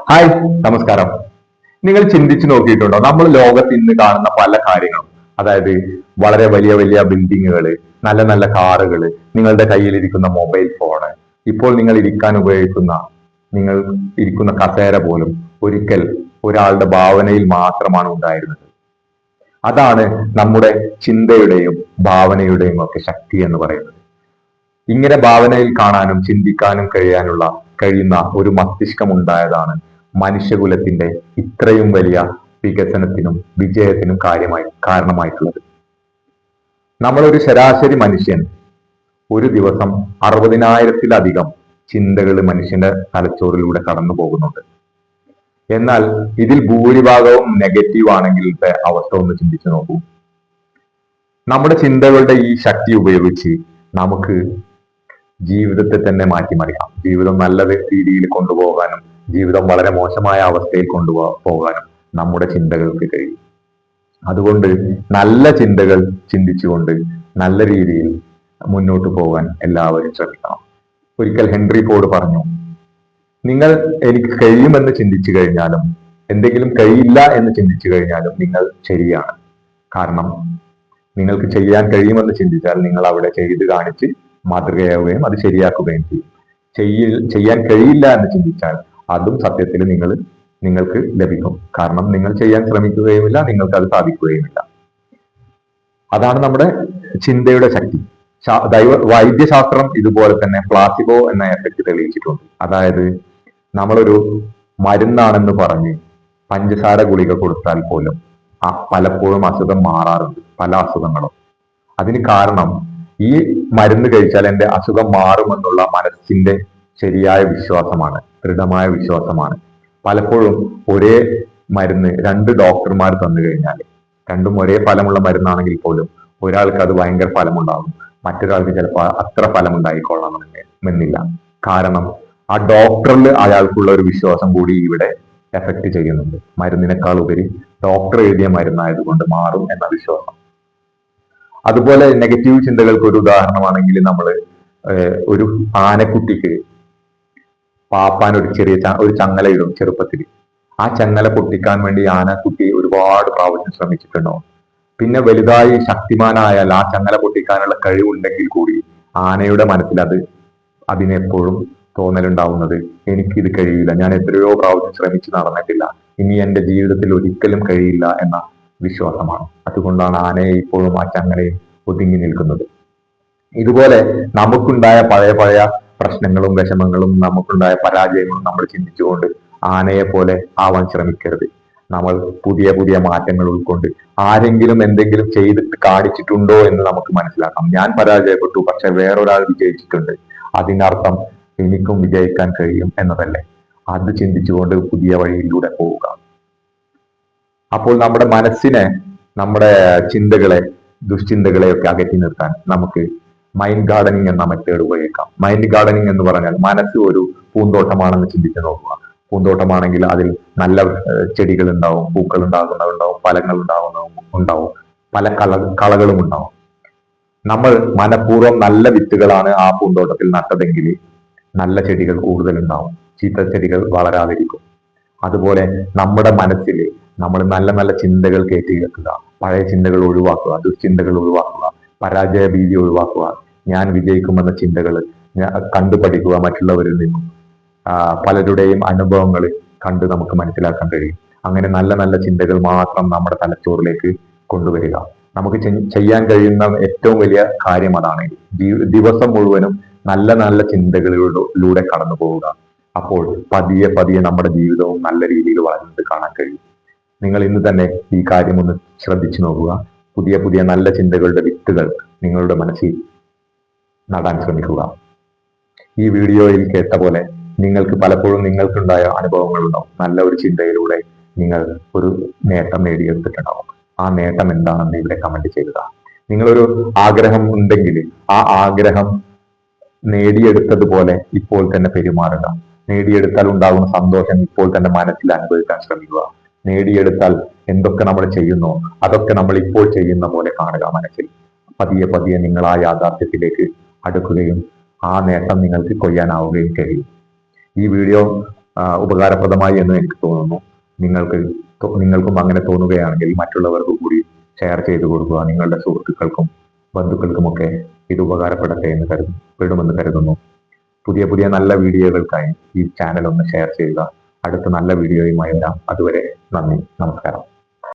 Hi, നമസ്കാരം. നിങ്ങൾ ചിന്തിച്ചു നോക്കിയിട്ടുണ്ടോ? നമ്മൾ ലോകത്ത് ഇന്ന് കാണുന്ന പല കാര്യങ്ങളും, അതായത് വളരെ വലിയ വലിയ ബിൽഡിങ്ങുകൾ, നല്ല നല്ല കാറുകൾ, നിങ്ങളുടെ കയ്യിലിരിക്കുന്ന മൊബൈൽ ഫോണ്, ഇപ്പോൾ നിങ്ങൾ ഇരിക്കുന്ന കസേര പോലും ഒരിക്കൽ ഒരാളുടെ ഭാവനയിൽ മാത്രമാണ് ഉണ്ടായിരുന്നത്. അതാണ് നമ്മുടെ ചിന്തയുടെയും ഭാവനയുടെയും ഒക്കെ ശക്തി എന്ന് പറയുന്നത്. ഇങ്ങനെ ഭാവനയിൽ കാണാനും ചിന്തിക്കാനും കഴിയുന്ന ഒരു മസ്തിഷ്കം ഉണ്ടായതാണ് മനുഷ്യകുലത്തിന്റെ ഇത്രയും വലിയ വികസനത്തിനും വിജയത്തിനും കാരണമായിട്ടുള്ളത്. നമ്മളൊരു ശരാശരി മനുഷ്യൻ ഒരു ദിവസം 60,000-ത്തിലധികം ചിന്തകൾ മനുഷ്യന്റെ തലച്ചോറിലൂടെ കടന്നു പോകുന്നുണ്ട്. എന്നാൽ ഇതിൽ ഭൂരിഭാഗവും നെഗറ്റീവ് ആണെങ്കിലത്തെ അവസ്ഥ ഒന്ന് ചിന്തിച്ചു നോക്കൂ. നമ്മുടെ ചിന്തകളുടെ ഈ ശക്തി ഉപയോഗിച്ച് നമുക്ക് ജീവിതത്തെ തന്നെ മാറ്റിമറിക്കാം. ജീവിതം നല്ല രീതിയിൽ കൊണ്ടുപോകാനും ജീവിതം വളരെ മോശമായ അവസ്ഥയിൽ കൊണ്ടുപോകാനും നമ്മുടെ ചിന്തകൾക്ക് കഴിയും. അതുകൊണ്ട് നല്ല ചിന്തകൾ ചിന്തിച്ചുകൊണ്ട് നല്ല രീതിയിൽ മുന്നോട്ട് പോകാൻ എല്ലാവരും ശ്രമിക്കണം. ഒരിക്കൽ ഹെൻറി ഫോർഡ് പറഞ്ഞു, നിങ്ങൾ എനിക്ക് കഴിയുമെന്ന് ചിന്തിച്ചു കഴിഞ്ഞാലും എന്തെങ്കിലും കഴിയില്ല എന്ന് ചിന്തിച്ചു കഴിഞ്ഞാലും നിങ്ങൾ ശരിയാണ്. കാരണം നിങ്ങൾക്ക് ചെയ്യാൻ കഴിയുമെന്ന് ചിന്തിച്ചാൽ നിങ്ങൾ അവിടെ ചെയ്ത് കാണിച്ച് മാതൃകയാവുകയും അത് ശരിയാക്കുകയും ചെയ്യും. ചെയ്യാൻ കഴിയില്ല എന്ന് ചിന്തിച്ചാൽ അതും സത്യത്തിൽ നിങ്ങൾക്ക് ലഭിക്കും. കാരണം നിങ്ങൾ ചെയ്യാൻ ശ്രമിക്കുകയുമില്ല, നിങ്ങൾക്ക് അത് സാധിക്കുകയുമില്ല. അതാണ് നമ്മുടെ ചിന്തയുടെ ശക്തി. വൈദ്യശാസ്ത്രം ഇതുപോലെ തന്നെ പ്ലാസിബോ എന്ന എഫക്റ്റ് തെളിയിച്ചിട്ടുണ്ട്. അതായത് നമ്മളൊരു മരുന്നാണെന്ന് പറഞ്ഞ് പഞ്ചസാര ഗുളിക കൊടുത്താൽ പോലും പലപ്പോഴും അസുഖം മാറാറുണ്ട്, പല അസുഖങ്ങളും. അതിന് കാരണം ഈ മരുന്ന് കഴിച്ചാൽ എൻ്റെ അസുഖം മാറുമെന്നുള്ള മനസ്സിന്റെ ശരിയായ വിശ്വാസമാണ്, ദൃഢമായ വിശ്വാസമാണ്. പലപ്പോഴും ഒരേ മരുന്ന് 2 ഡോക്ടർമാർ തന്നു കഴിഞ്ഞാൽ രണ്ടും ഒരേ ഫലമുള്ള മരുന്നാണെങ്കിൽ പോലും ഒരാൾക്ക് അത് ഭയങ്കര ഫലമുണ്ടാകും, മറ്റൊരാൾക്ക് ചിലപ്പോൾ അത്ര ഫലമുണ്ടായിക്കൊള്ളണമെന്നില്ല. കാരണം ആ ഡോക്ടറിൽ അയാൾക്കുള്ള ഒരു വിശ്വാസം കൂടി ഇവിടെ എഫക്ട് ചെയ്യുന്നുണ്ട്. മരുന്നിനേക്കാൾ ഉപരി ഡോക്ടർ എഴുതിയ മരുന്നായതുകൊണ്ട് മാറും എന്ന വിശ്വാസം. അതുപോലെ നെഗറ്റീവ് ചിന്തകൾക്ക് ഒരു ഉദാഹരണമാണെങ്കിൽ നമ്മൾ ഒരു ആനക്കുട്ടിക്ക് പാപ്പാൻ ഒരു ചങ്ങല ഇടും ചെറുപ്പത്തിൽ. ആ ചങ്ങല പൊട്ടിക്കാൻ വേണ്ടി ആനക്കുട്ടി ഒരുപാട് പ്രാവശ്യം ശ്രമിച്ചിട്ടുണ്ടാവും. പിന്നെ വലുതായി ശക്തിമാനായാൽ ആ ചങ്ങല പൊട്ടിക്കാനുള്ള കഴിവുണ്ടെങ്കിൽ കൂടി ആനയുടെ മനസ്സിൽ അതിനെപ്പോഴും തോന്നലുണ്ടാവുന്നത്, എനിക്കിത് കഴിയില്ല, ഞാൻ എത്രയോ പ്രാവശ്യം ശ്രമിച്ചു നടന്നിട്ടില്ല, ഇനി എന്റെ ജീവിതത്തിൽ ഒരിക്കലും കഴിയില്ല എന്ന വിശ്വാസമാണ്. അതുകൊണ്ടാണ് ആനയെ ഇപ്പോഴും ആ ചങ്ങലയിൽ ഒതുങ്ങി നിൽക്കുന്നത്. ഇതുപോലെ നമുക്കുണ്ടായ പഴയ പ്രശ്നങ്ങളും വിഷമങ്ങളും നമുക്കുണ്ടായ പരാജയങ്ങളും നമ്മൾ ചിന്തിച്ചുകൊണ്ട് ആനയെ പോലെ ആവാൻ ശ്രമിക്കരുത്. നമ്മൾ പുതിയ പുതിയ മാറ്റങ്ങൾ ഉൾക്കൊണ്ട് ആരെങ്കിലും എന്തെങ്കിലും ചെയ്തിട്ട് കാണിച്ചിട്ടുണ്ടോ എന്ന് നമുക്ക് മനസ്സിലാക്കാം. ഞാൻ പരാജയപ്പെട്ടു, പക്ഷെ വേറൊരാൾ വിജയിച്ചിട്ടുണ്ട്, അതിനർത്ഥം എനിക്കും വിജയിക്കാൻ കഴിയും എന്നതല്ലേ. അത് ചിന്തിച്ചുകൊണ്ട് പുതിയ വഴിയിലൂടെ പോവുക. അപ്പോൾ നമ്മുടെ മനസ്സിനെ, നമ്മുടെ ചിന്തകളെ, ദുശ്ചിന്തകളെ ഒക്കെ അകറ്റി നിർത്താൻ നമുക്ക് മൈൻഡ് ഗാർഡനിങ് എന്ന മെത്തേഡ് ഉപയോഗിക്കാം. മൈൻഡ് ഗാർഡനിങ് എന്ന് പറഞ്ഞാൽ മനസ്സ് ഒരു പൂന്തോട്ടമാണെന്ന് ചിന്തിച്ച് നോക്കുക. പൂന്തോട്ടമാണെങ്കിൽ അതിൽ നല്ല ചെടികൾ ഉണ്ടാവും, പൂക്കൾ ഉണ്ടാകുന്നതുണ്ടാവും, ഫലങ്ങൾ ഉണ്ടാവും, പല കളകളും ഉണ്ടാവും. നമ്മൾ മനഃപൂർവ്വം നല്ല വിത്തുകളാണ് ആ പൂന്തോട്ടത്തിൽ നട്ടതെങ്കിൽ നല്ല ചെടികൾ കൂടുതൽ ഉണ്ടാവും, ചീത്ത ചെടികൾ വളരാതിരിക്കും. അതുപോലെ നമ്മുടെ മനസ്സിൽ നമ്മൾ നല്ല നല്ല ചിന്തകൾ കയറ്റി വെക്കുക, പഴയ ചിന്തകൾ ഒഴിവാക്കുക, ദുശ്ചിന്തകൾ ഒഴിവാക്കുക, പരാജയ ഭീതി ഒഴിവാക്കുക, ഞാൻ വിജയിക്കുമെന്ന ചിന്തകൾ കണ്ടുപഠിക്കുക. മറ്റുള്ളവരിൽ നിന്നും പലരുടെയും അനുഭവങ്ങൾ കണ്ട് നമുക്ക് മനസ്സിലാക്കാൻ കഴിയും. അങ്ങനെ നല്ല നല്ല ചിന്തകൾ മാത്രം നമ്മുടെ തലച്ചോറിലേക്ക് കൊണ്ടുവരിക. നമുക്ക് ചെയ്യാൻ കഴിയുന്ന ഏറ്റവും വലിയ കാര്യം അതാണ്. ദിവസം മുഴുവനും നല്ല നല്ല ചിന്തകളിലൂടെ കടന്നു പോവുക. അപ്പോൾ പതിയെ പതിയെ നമ്മുടെ ജീവിതവും നല്ല രീതിയിൽ വളർന്നത് കാണാൻ കഴിയും. നിങ്ങൾ ഇന്ന് തന്നെ ഈ കാര്യം ഒന്ന് ശ്രദ്ധിച്ചു നോക്കുക. പുതിയ പുതിയ നല്ല ചിന്തകളുടെ വിത്തുകൾ നിങ്ങളുടെ മനസ്സിൽ നടാൻ ശ്രമിക്കുക. ഈ വീഡിയോയിൽ കേട്ട പോലെ നിങ്ങൾക്ക് പലപ്പോഴും നിങ്ങൾക്കുണ്ടായ അനുഭവങ്ങളുണ്ടാവും. നല്ല ഒരു ചിന്തയിലൂടെ നിങ്ങൾ ഒരു നേട്ടം നേടിയെടുത്തിട്ടുണ്ടാവും. ആ നേട്ടം എന്താണെന്ന് ഇവിടെ കമന്റ് ചെയ്യുക. നിങ്ങളൊരു ആഗ്രഹം ഉണ്ടെങ്കിൽ ആ ആഗ്രഹം നേടിയെടുത്തതുപോലെ ഇപ്പോൾ തന്നെ പെരുമാറുക. നേടിയെടുത്താൽ ഉണ്ടാകുന്ന സന്തോഷം ഇപ്പോൾ തന്നെ മനസ്സിൽ അനുഭവിക്കാൻ ശ്രമിക്കുക. നേടിയെടുത്താൽ എന്തൊക്കെ നമ്മൾ ചെയ്യുന്നോ അതൊക്കെ നമ്മൾ ഇപ്പോൾ ചെയ്യുന്ന പോലെ കാണുക മനസ്സിൽ. പതിയെ പതിയെ നിങ്ങൾ ആ യാഥാർത്ഥ്യത്തിലേക്ക് അടുക്കുകയും ആ നേട്ടം നിങ്ങൾക്ക് കൊയ്യാനാവുകയും കഴിയും. ഈ വീഡിയോ ഉപകാരപ്രദമായി എന്ന് എനിക്ക് തോന്നുന്നു. നിങ്ങൾക്കും അങ്ങനെ തോന്നുകയാണെങ്കിൽ മറ്റുള്ളവർക്ക് കൂടി ഷെയർ ചെയ്തു കൊടുക്കുക. നിങ്ങളുടെ സുഹൃത്തുക്കൾക്കും ബന്ധുക്കൾക്കുമൊക്കെ ഇത് ഉപകാരപ്പെടട്ടെ എന്ന് പെടുമെന്ന് കരുതുന്നു. പുതിയ പുതിയ നല്ല വീഡിയോകൾക്കായി ഈ ചാനൽ ഒന്ന് ഷെയർ ചെയ്യുക. അടുത്ത നല്ല വീഡിയോയുമായി വരാം. അതുവരെ നന്ദി, നമസ്കാരം.